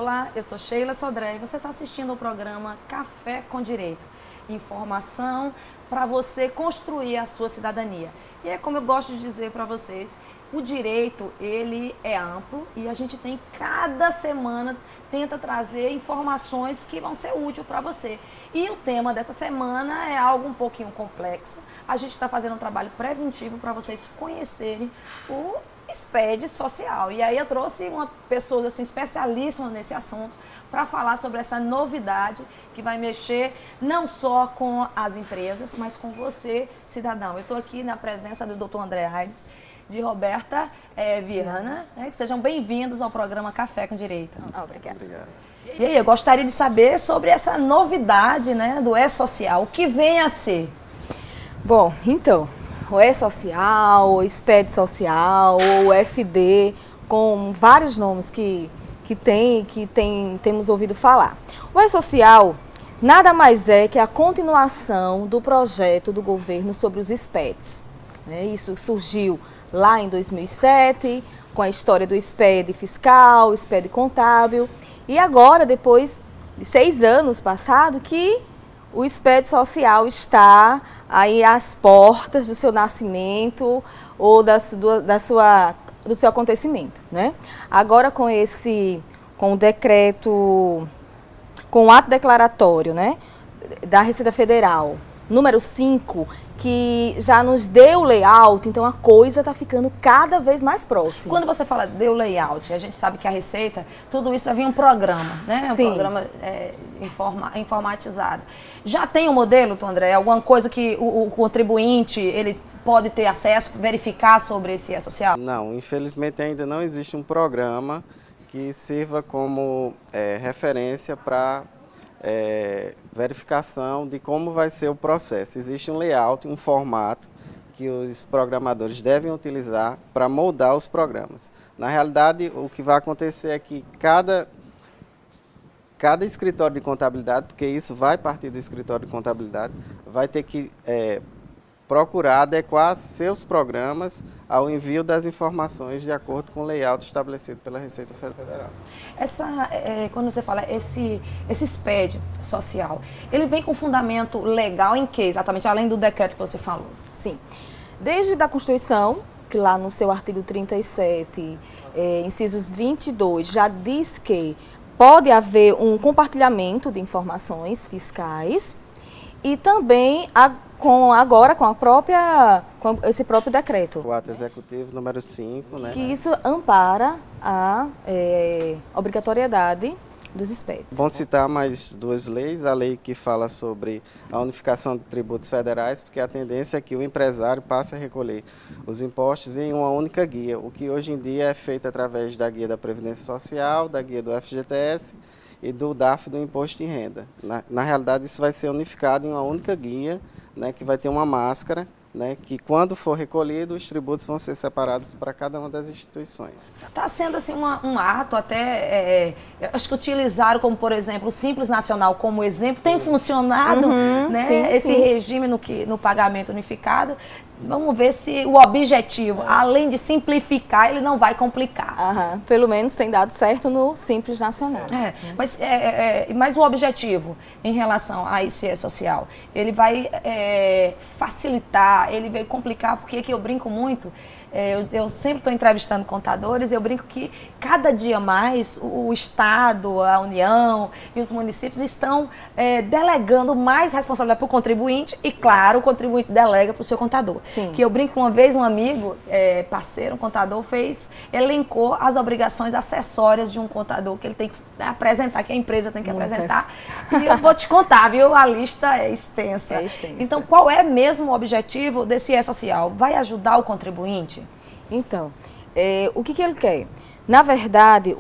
Olá, eu sou Sheila Sodré e você está assistindo o programa Café com Direito. Informação para você construir a sua cidadania. E é como eu gosto de dizer para vocês, o direito, ele é amplo e a gente tem, cada semana, tenta trazer informações que vão ser úteis para você. E o tema dessa semana é algo um pouquinho complexo. A gente está fazendo um trabalho preventivo para vocês conhecerem o SPED social. E aí eu trouxe uma pessoa assim, especialíssima nesse assunto para falar sobre essa novidade que vai mexer não só com as empresas, mas com você, cidadão. Eu estou aqui na presença do Dr. André Aires, de Roberta Viana, né? Que sejam bem-vindos ao programa Café com Direito. Obrigada. Obrigado. E aí, eu gostaria de saber sobre essa novidade, né, do E-Social, o que vem a ser? Bom, então, o E-Social, o SPED Social, o FD, com vários nomes que temos ouvido falar. O E-Social nada mais é que a continuação do projeto do governo sobre os SPEDs. Né? Isso surgiu lá em 2007, com a história do SPED fiscal, SPED contábil, e agora, depois de 6 anos passados, que o SPED social está aí às portas do seu nascimento ou do seu acontecimento, né? Agora com o decreto, com o ato declaratório, né, da Receita Federal, número 5, que já nos deu layout, então a coisa está ficando cada vez mais próxima. Quando você fala deu layout, a gente sabe que a Receita, tudo isso vai vir um programa, né? Um programa informatizado. Já tem um modelo, Dr. André? Alguma coisa que o contribuinte ele pode ter acesso, verificar sobre esse E-Social? Não, infelizmente ainda não existe um programa que sirva como referência para verificação de como vai ser o processo. Existe um layout, um formato que os programadores devem utilizar para moldar os programas. Na realidade, o que vai acontecer é que cada escritório de contabilidade, porque isso vai partir do escritório de contabilidade, vai ter que procurar adequar seus programas ao envio das informações de acordo com o layout estabelecido pela Receita Federal. Quando você fala esse SPED social, ele vem com fundamento legal em quê, exatamente, além do decreto que você falou? Sim, desde a Constituição, que lá no seu artigo 37, incisos 22, já diz que pode haver um compartilhamento de informações fiscais e também com esse próprio decreto. O ato executivo número 5, né? Que isso ampara a obrigatoriedade dos SPEDs. Vamos citar mais 2 leis, a lei que fala sobre a unificação de tributos federais, porque a tendência é que o empresário passe a recolher os impostos em uma única guia, o que hoje em dia é feito através da guia da Previdência Social, da guia do FGTS e do DARF do Imposto de Renda. Na realidade, isso vai ser unificado em uma única guia, né, que vai ter uma máscara, né, que quando for recolhido, os tributos vão ser separados para cada uma das instituições. Está sendo assim um ato até, acho que utilizaram como, por exemplo, o Simples Nacional como exemplo, tem funcionado, né, esse regime no pagamento unificado. Vamos ver se o objetivo, além de simplificar, ele não vai complicar. Pelo menos tem dado certo no Simples Nacional. Mas o objetivo em relação a esse E-Social, ele vai facilitar, ele vai complicar, porque que eu brinco muito, eu sempre estou entrevistando contadores, eu brinco que cada dia mais o Estado, a União e os municípios estão delegando mais responsabilidade para o contribuinte e, claro, o contribuinte delega para o seu contador. Sim. Que eu brinco que uma vez um amigo, parceiro, um contador, elencou as obrigações acessórias de um contador que ele tem que apresentar, que a empresa tem que apresentar. E eu vou te contar, viu? A lista é extensa. Então, qual é mesmo o objetivo desse E-Social? Vai ajudar o contribuinte? Então, o que ele quer? Na verdade,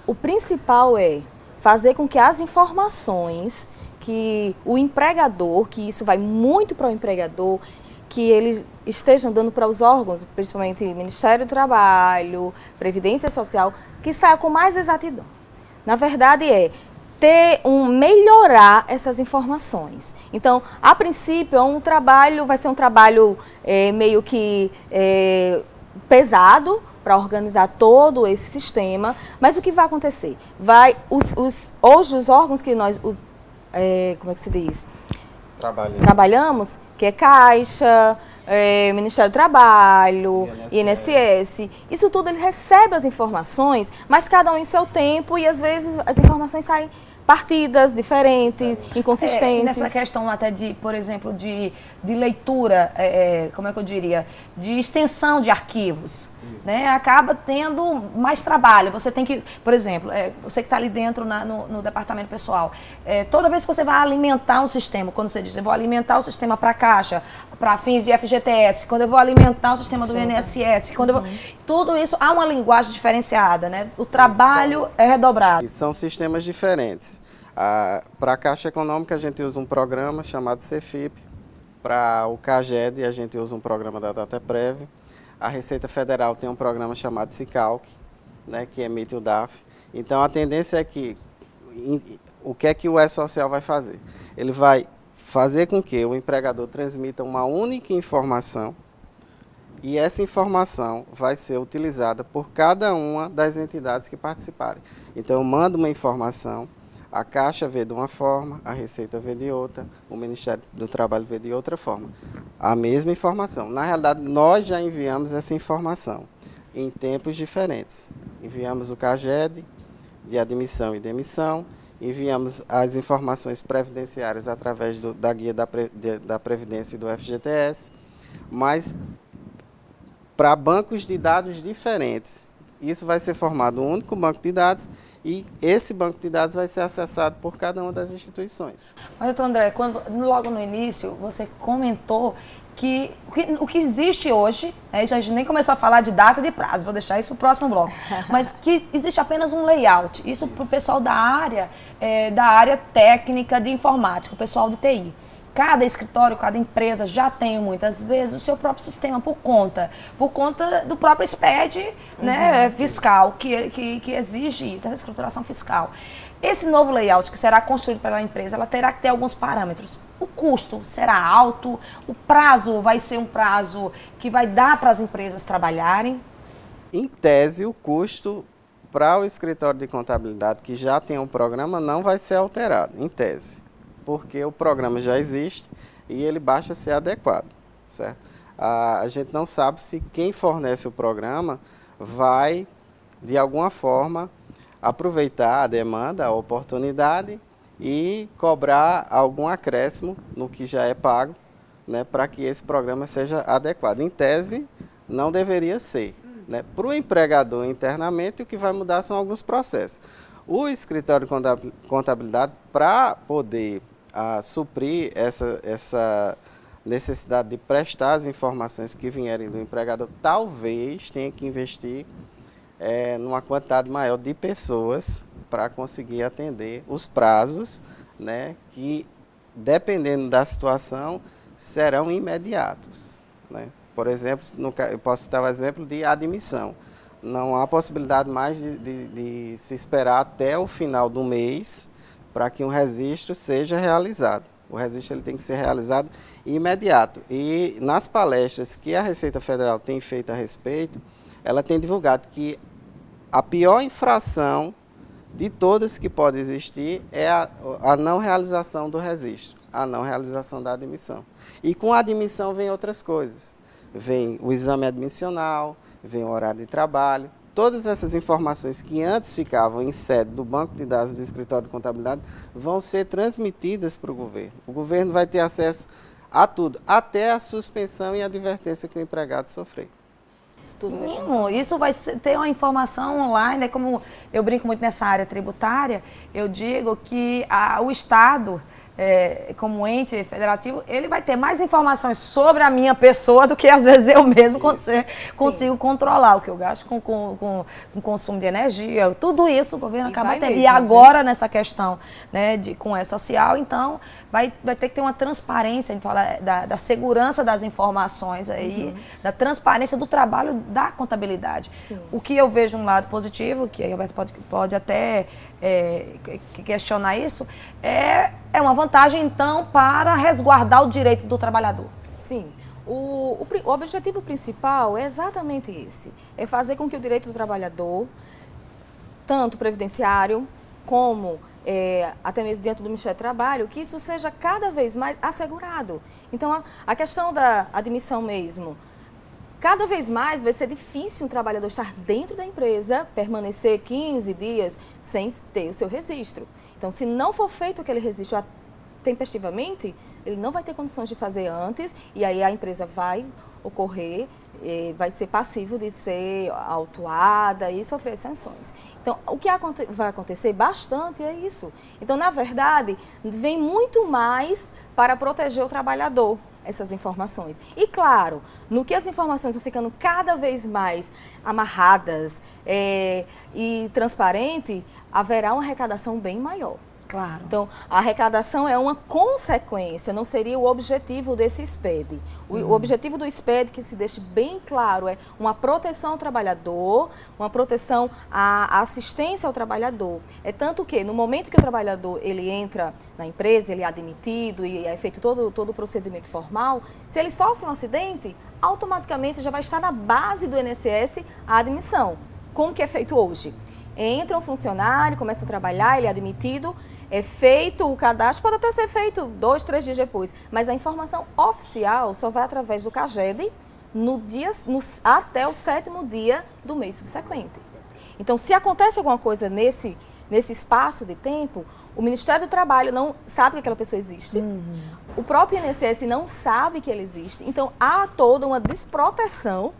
o principal é fazer com que as informações que o empregador, que isso vai muito para o empregador, que eles estejam dando para os órgãos, principalmente Ministério do Trabalho, Previdência Social, que saia com mais exatidão. Na verdade, melhorar essas informações. Então, a princípio, vai ser um trabalho meio que pesado, para organizar todo esse sistema. Mas o que vai acontecer? Hoje os órgãos que nós, como é que se diz? Trabalhamos, que é Caixa, Ministério do Trabalho, INSS, isso tudo ele recebe as informações, mas cada um em seu tempo e às vezes as informações saem partidas diferentes, inconsistentes. Nessa questão até de, por exemplo, de leitura, como é que eu diria, de extensão de arquivos, né? Acaba tendo mais trabalho. Você tem que, por exemplo, você que está ali dentro no departamento pessoal, toda vez que você vai alimentar um sistema, quando você diz, eu vou alimentar o sistema para a Caixa, para fins de FGTS, quando eu vou alimentar o sistema do INSS, tudo isso há uma linguagem diferenciada, né? O trabalho é redobrado. E são sistemas diferentes. Para a Caixa Econômica a gente usa um programa chamado Cefip, para o CAGED a gente usa um programa da Dataprev, a Receita Federal tem um programa chamado Cicalc, né, que emite o DAF. Então a tendência é que, o que é que o E-Social vai fazer? Ele vai fazer com que o empregador transmita uma única informação e essa informação vai ser utilizada por cada uma das entidades que participarem. Então eu mando uma informação, a Caixa vê de uma forma, a Receita vê de outra, o Ministério do Trabalho vê de outra forma. A mesma informação. Na realidade, nós já enviamos essa informação em tempos diferentes. Enviamos o CAGED de admissão e demissão, enviamos as informações previdenciárias através da guia da Previdência e do FGTS, mas para bancos de dados diferentes. Isso vai ser formado um único banco de dados e esse banco de dados vai ser acessado por cada uma das instituições. Mas, doutor André, logo no início você comentou que o que existe hoje, a gente nem começou a falar de data e de prazo, vou deixar isso para o próximo bloco, mas que existe apenas um layout, isso para o pessoal da área técnica de informática, o pessoal de TI. Cada escritório, cada empresa já tem muitas vezes o seu próprio sistema por conta do próprio SPED, né, fiscal, que exige isso, essa escrituração fiscal. Esse novo layout que será construído pela empresa, ela terá que ter alguns parâmetros. O custo será alto, o prazo vai ser um prazo que vai dar para as empresas trabalharem? Em tese, o custo para o escritório de contabilidade que já tem um programa não vai ser alterado, em tese. Porque o programa já existe e ele basta ser adequado, certo? A gente não sabe se quem fornece o programa vai, de alguma forma, aproveitar a demanda, a oportunidade e cobrar algum acréscimo no que já é pago, né, para que esse programa seja adequado. Em tese, não deveria ser. Né? Para o empregador internamente, o que vai mudar são alguns processos. O escritório de contabilidade, para poder suprir essa necessidade de prestar as informações que vierem do empregador, talvez tenha que investir numa quantidade maior de pessoas para conseguir atender os prazos, né, que, dependendo da situação, serão imediatos. Né? Por exemplo, eu posso citar o exemplo de admissão. Não há possibilidade mais de se esperar até o final do mês para que um registro seja realizado. O registro ele tem que ser realizado imediato. E nas palestras que a Receita Federal tem feito a respeito, ela tem divulgado que a pior infração de todas que pode existir é a não realização do registro, a não realização da admissão. E com a admissão vem outras coisas. Vem o exame admissional, vem o horário de trabalho. Todas essas informações que antes ficavam em sede do banco de dados do escritório de contabilidade vão ser transmitidas para o governo. O governo vai ter acesso a tudo, até a suspensão e a advertência que o empregado sofreu. Isso vai ter uma informação online, né? Como eu brinco muito nessa área tributária, eu digo que o Estado, como ente federativo, ele vai ter mais informações sobre a minha pessoa do que às vezes eu mesmo consigo controlar o que eu gasto com consumo de energia, tudo isso o governo acaba tendo. E agora nessa questão, né, com o E-Social, então vai ter que ter uma transparência, a gente fala da segurança das informações aí, da transparência do trabalho da contabilidade. Sim. O que eu vejo um lado positivo, que a Roberto pode até questionar isso, é uma vantagem, então, para resguardar o direito do trabalhador. Sim. O objetivo principal é exatamente esse, é fazer com que o direito do trabalhador, tanto previdenciário como até mesmo dentro do Ministério do Trabalho, que isso seja cada vez mais assegurado. Então, a questão da admissão mesmo, cada vez mais vai ser difícil um trabalhador estar dentro da empresa, permanecer 15 dias sem ter o seu registro. Então, se não for feito aquele registro tempestivamente, ele não vai ter condições de fazer antes, e aí a empresa vai ocorrer, vai ser passivo de ser autuada e sofrer sanções. Então, o que vai acontecer bastante é isso. Então, na verdade, vem muito mais para proteger o trabalhador, essas informações. E, claro, no que as informações vão ficando cada vez mais amarradas e transparente, haverá uma arrecadação bem maior. Claro. Então, a arrecadação é uma consequência, não seria o objetivo desse SPED. O objetivo do SPED, que se deixe bem claro, é uma proteção ao trabalhador, uma proteção à assistência ao trabalhador. É tanto que, no momento que o trabalhador ele entra na empresa, ele é admitido e é feito todo o procedimento formal, se ele sofre um acidente, automaticamente já vai estar na base do INSS a admissão. Como que é feito hoje? Entra um funcionário, começa a trabalhar, ele é admitido, é feito o cadastro, pode até ser feito 2, 3 dias depois, mas a informação oficial só vai através do CAGED até o 7º dia do mês subsequente. Então, se acontece alguma coisa nesse espaço de tempo, o Ministério do Trabalho não sabe que aquela pessoa existe, o próprio INSS não sabe que ele existe, então há toda uma desproteção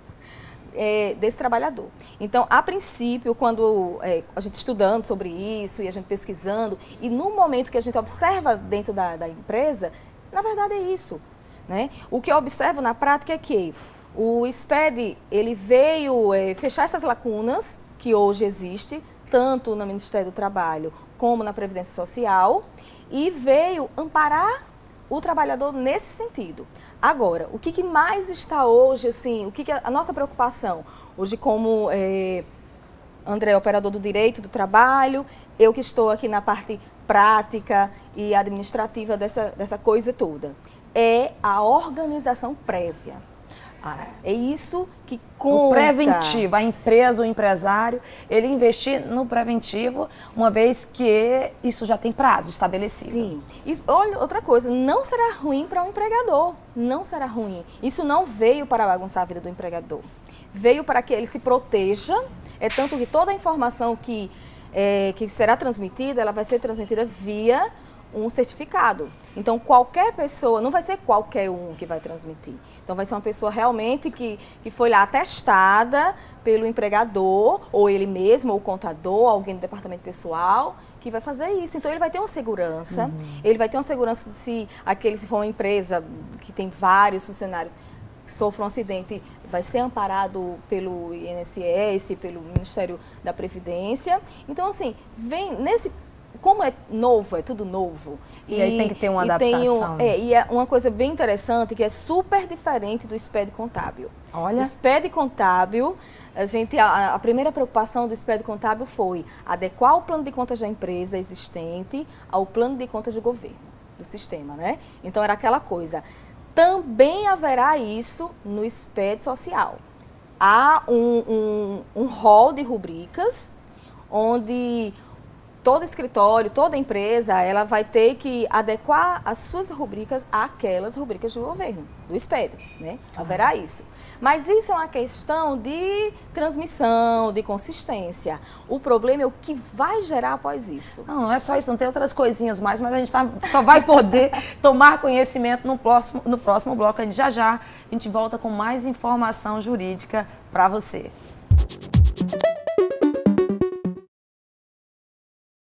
desse trabalhador. Então, a princípio, quando a gente estudando sobre isso e a gente pesquisando, e no momento que a gente observa dentro da empresa, na verdade é isso, né? O que eu observo na prática é que o SPED, ele veio fechar essas lacunas que hoje existem, tanto no Ministério do Trabalho como na Previdência Social, e veio amparar o trabalhador nesse sentido. Agora, o que mais está hoje, assim, o que a nossa preocupação hoje como André, operador do direito do trabalho, eu que estou aqui na parte prática e administrativa dessa coisa toda, é a organização prévia. É isso que conta. O preventivo, a empresa, o empresário, ele investir no preventivo, uma vez que isso já tem prazo estabelecido. Sim. E olha, outra coisa, não será ruim para o empregador, não será ruim. Isso não veio para bagunçar a vida do empregador. Veio para que ele se proteja, tanto que toda a informação que será transmitida, ela vai ser transmitida via um certificado. Então, qualquer pessoa, não vai ser qualquer um que vai transmitir. Então, vai ser uma pessoa realmente que foi lá atestada pelo empregador, ou ele mesmo, ou o contador, alguém do departamento pessoal, que vai fazer isso. Então, ele vai ter uma segurança, ele vai ter uma segurança se for uma empresa que tem vários funcionários que sofram um acidente, vai ser amparado pelo INSS, pelo Ministério da Previdência. Então, assim, como é novo, é tudo novo. E aí tem que ter uma adaptação. E é uma coisa bem interessante, que é super diferente do SPED contábil. Olha. O SPED contábil, a primeira preocupação do SPED contábil foi adequar o plano de contas da empresa existente ao plano de contas do governo, do sistema, né? Então, era aquela coisa. Também haverá isso no SPED social. Há um rol de rubricas, onde todo escritório, toda empresa, ela vai ter que adequar as suas rubricas àquelas rubricas do governo, do SPED, né? Haverá isso. Mas isso é uma questão de transmissão, de consistência. O problema é o que vai gerar após isso. Não é só isso, não tem outras coisinhas mais, mas a gente só vai poder tomar conhecimento no próximo bloco. A gente já volta com mais informação jurídica para você.